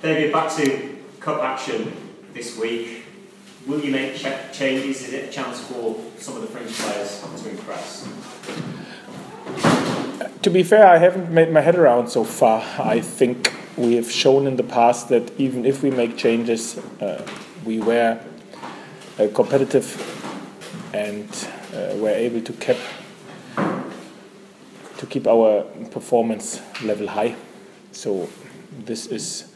David, back to cup action this week. Will you make changes? Is it a chance for some of the French players to impress? To be fair, I haven't made my head around so far. I think we have shown in the past that even if we make changes, we were competitive and were able to keep our performance level high. So this is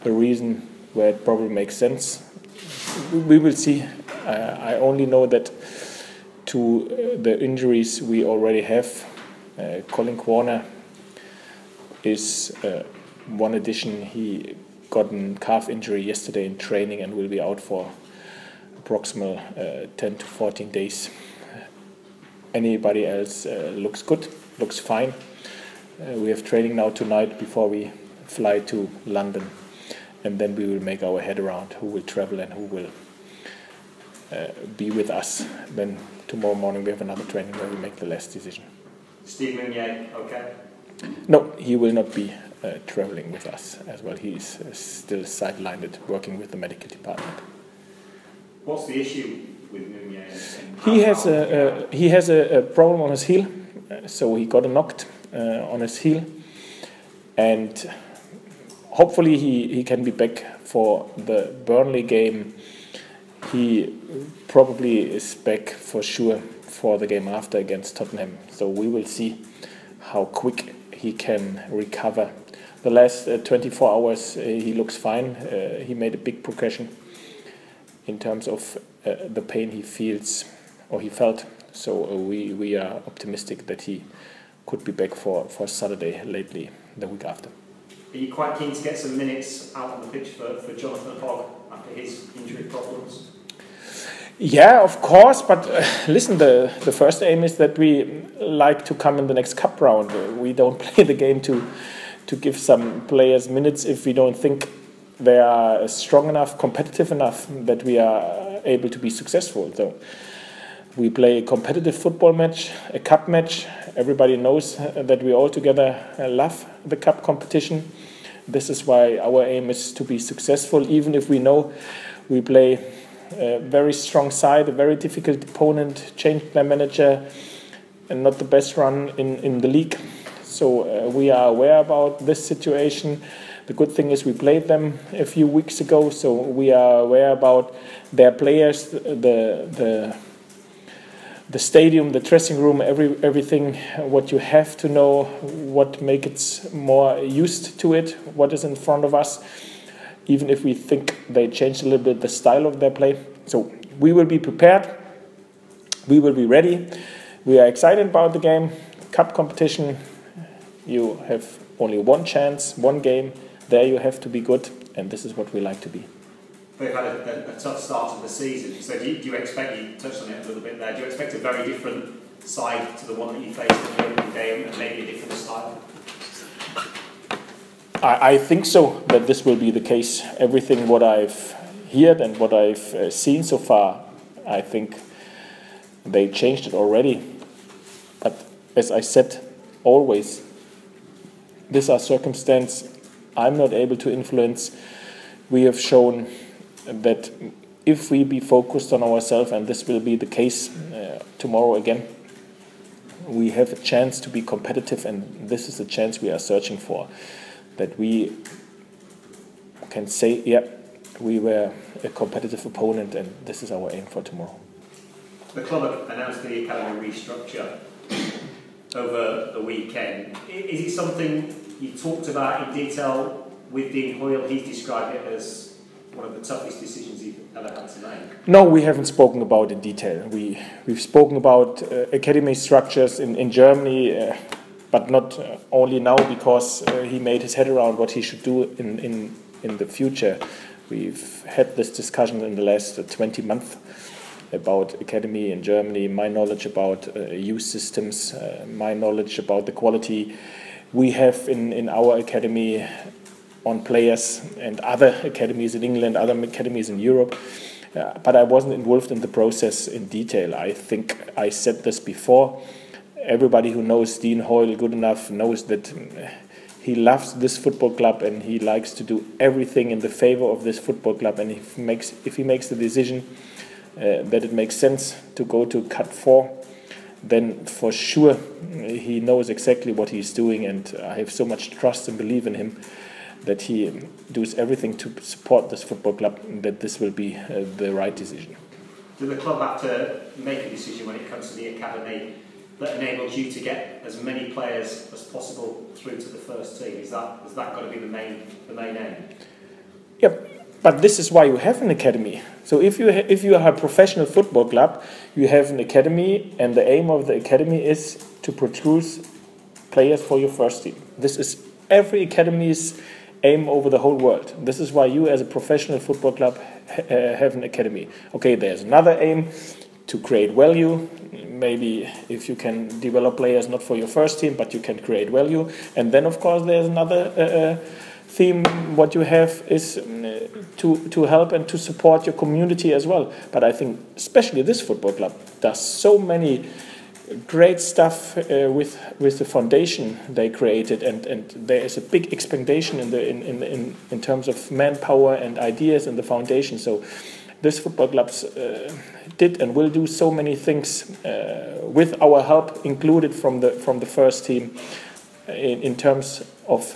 the reason where it probably makes sense. We will see. I only know that to the injuries we already have, Colin Wagner is one addition. He got a calf injury yesterday in training and will be out for approximately 10 to 14 days. Anybody else looks good, looks fine. We have training now tonight before we fly to London, and then we will make our head around who will travel and who will be with us. Then tomorrow morning we have another training where we make the last decision. Steve Meunier, okay? No, he will not be traveling with us as well. He is still sidelined working with the medical department. What's the issue with Meunier? He has a problem on his heel, so he got knocked on his heel, and hopefully he can be back for the Burnley game. He probably is back for sure for the game after against Tottenham. So we will see how quick he can recover. The last 24 hours he looks fine. He made a big progression in terms of the pain he feels or he felt. So we are optimistic that he could be back for Saturday, lately the week after. Are you quite keen to get some minutes out on the pitch for Jonathan Hogg after his injury problems? Yeah, of course, but listen, the first aim is that we like to come in the next cup round. We don't play the game to give some players minutes if we don't think they are strong enough, competitive enough that we are able to be successful. So we play a competitive football match, a cup match. Everybody knows that we all together love the cup competition. This is why our aim is to be successful, even if we know we play a very strong side, a very difficult opponent, changed their manager, and not the best run in the league. So we are aware about this situation. The good thing is we played them a few weeks ago, so we are aware about their players, the stadium, the dressing room, everything, what you have to know, what makes it more used to it, what is in front of us, even if we think they changed a little bit the style of their play. So we will be prepared, we will be ready, we are excited about the game. Cup competition, you have only one chance, one game, there you have to be good, and this is what we like to be. They've had a tough start to the season, so do you expect, you touched on it a little bit there, do you expect a very different side to the one that you faced in the opening game and maybe a different style? I think so, that this will be the case. Everything what I've heard and what I've seen so far, I think they changed it already. But as I said, always, these are circumstances I'm not able to influence. We have shown that if we be focused on ourselves, and this will be the case tomorrow again, we have a chance to be competitive, and this is the chance we are searching for. That we can say, yeah, we were a competitive opponent, and this is our aim for tomorrow. The club announced the academy restructure over the weekend. Is it something you talked about in detail with Dean Hoyle? He's described it as one of the toughest decisions he's ever had to make. No, we haven't spoken about it in detail. We've spoken about academy structures in Germany, but not only now, because he made his head around what he should do in the future. We've had this discussion in the last 20 months about academy in Germany, my knowledge about youth systems, my knowledge about the quality we have in our academy on players and other academies in England, other academies in Europe. But I wasn't involved in the process in detail. I think I said this before. Everybody who knows Dean Hoyle good enough knows that he loves this football club and he likes to do everything in the favor of this football club. And if he makes the decision that it makes sense to go to Cut 4, then for sure he knows exactly what he's doing, and I have so much trust and believe in him that he does everything to support this football club, that this will be the right decision. Do the club have to make a decision when it comes to the academy that enables you to get as many players as possible through to the first team? Has that got to be the main aim? Yeah, but this is why you have an academy. So if you are a professional football club, you have an academy, and the aim of the academy is to produce players for your first team. This is every academy's aim over the whole world. This is why you as a professional football club have an academy. Okay, there's another aim, to create value. Maybe if you can develop players not for your first team, but you can create value. And then, of course, there's another theme. What you have is to help and to support your community as well. But I think especially this football club does so many great stuff with the foundation they created, and there is a big expectation in terms of manpower and ideas in the foundation. So this football clubs did and will do so many things with our help included from the first team in terms of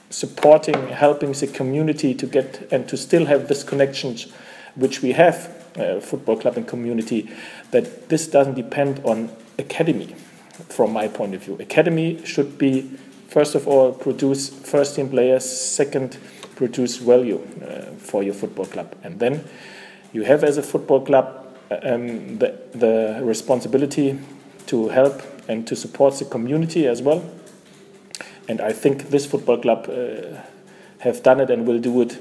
supporting, helping the community to get and to still have this connections which we have, football club and community, that this doesn't depend on academy. From my point of view, academy should be, first of all, produce first team players, second, produce value for your football club, and then you have as a football club the responsibility to help and to support the community as well. And I think this football club have done it and will do it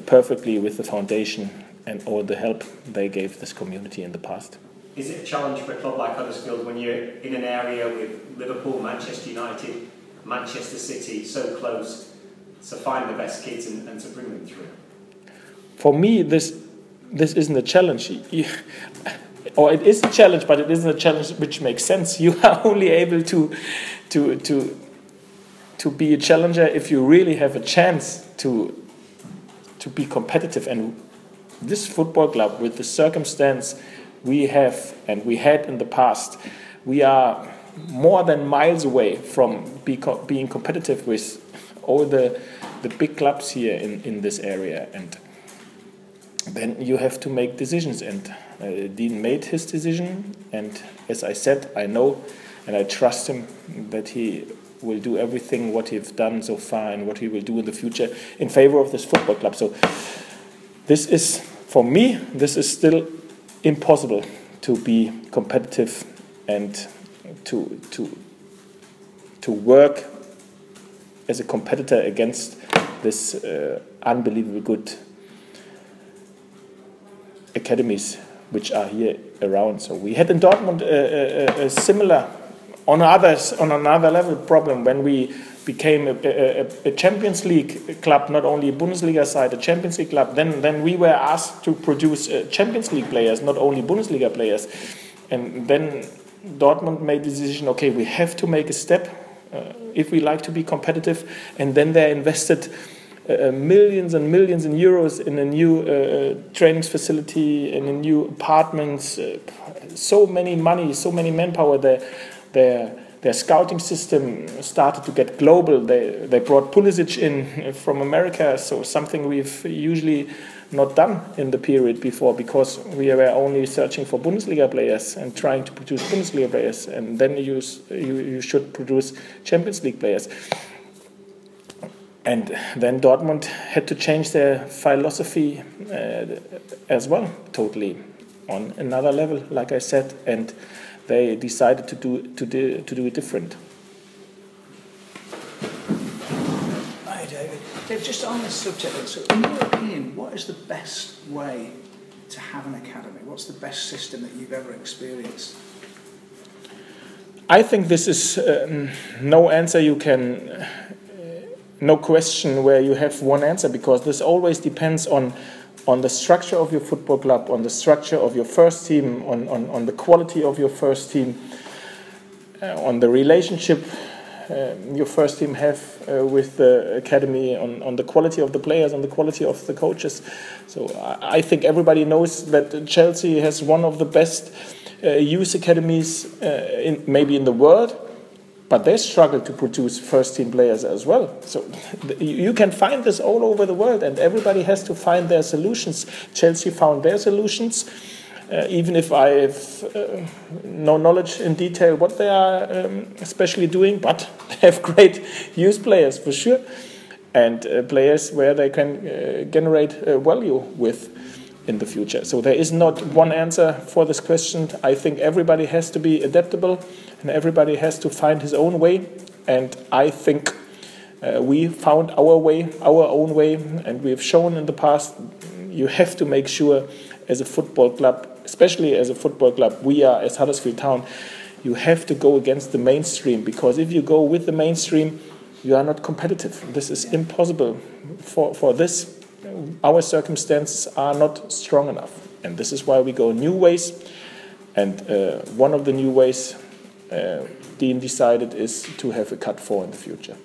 perfectly with the foundation and all the help they gave this community in the past. Is it a challenge for a club like Huddersfield when you're in an area with Liverpool, Manchester United, Manchester City so close, to find the best kids and to bring them through? For me, this isn't a challenge. Or it is a challenge, but it isn't a challenge which makes sense. You are only able to be a challenger if you really have a chance to be competitive. And this football club, with the circumstance we have and we had in the past, we are more than miles away from being competitive with all the big clubs here in this area. And then you have to make decisions, and Dean made his decision, and as I said, I know and I trust him that he will do everything what he's done so far and what he will do in the future in favor of this football club. So this is, for me, this is still impossible to be competitive and to work as a competitor against this unbelievably good academies which are here around. So we had in Dortmund a similar, on another level, problem when we became a Champions League club, not only a Bundesliga side, a Champions League club. Then we were asked to produce Champions League players, not only Bundesliga players. And then Dortmund made the decision, okay, we have to make a step if we like to be competitive. And then they invested millions and millions in euros in a new training facility, in a new apartments, so many money, so many manpower. Their scouting system started to get global. They brought Pulisic in from America, so something we've usually not done in the period before, because we were only searching for Bundesliga players and trying to produce Bundesliga players, and then you should produce Champions League players. And then Dortmund had to change their philosophy as well, totally on another level, like I said, and they decided to do it different. Hi, David. Dave, just on this subject, so in your opinion, what is the best way to have an academy? What's the best system that you've ever experienced? I think this is no answer you can. No question where you have one answer, because this always depends on the structure of your football club, on the structure of your first team, on the quality of your first team, on the relationship your first team have with the academy on the quality of the players, on the quality of the coaches. So I think everybody knows that Chelsea has one of the best youth academies maybe in the world, but they struggle to produce first-team players as well. So you can find this all over the world, and everybody has to find their solutions. Chelsea found their solutions, even if I have no knowledge in detail what they are especially doing, but they have great youth players for sure, and players where they can generate value with in the future. So there is not one answer for this question. I think everybody has to be adaptable and everybody has to find his own way. And I think we found our way, our own way, and we've shown in the past you have to make sure as a football club, especially as a football club, we are as Huddersfield Town, you have to go against the mainstream, because if you go with the mainstream, you are not competitive. This is impossible for this. Our circumstances are not strong enough, and this is why we go new ways. And one of the new ways Dean decided is to have a cut 4 in the future.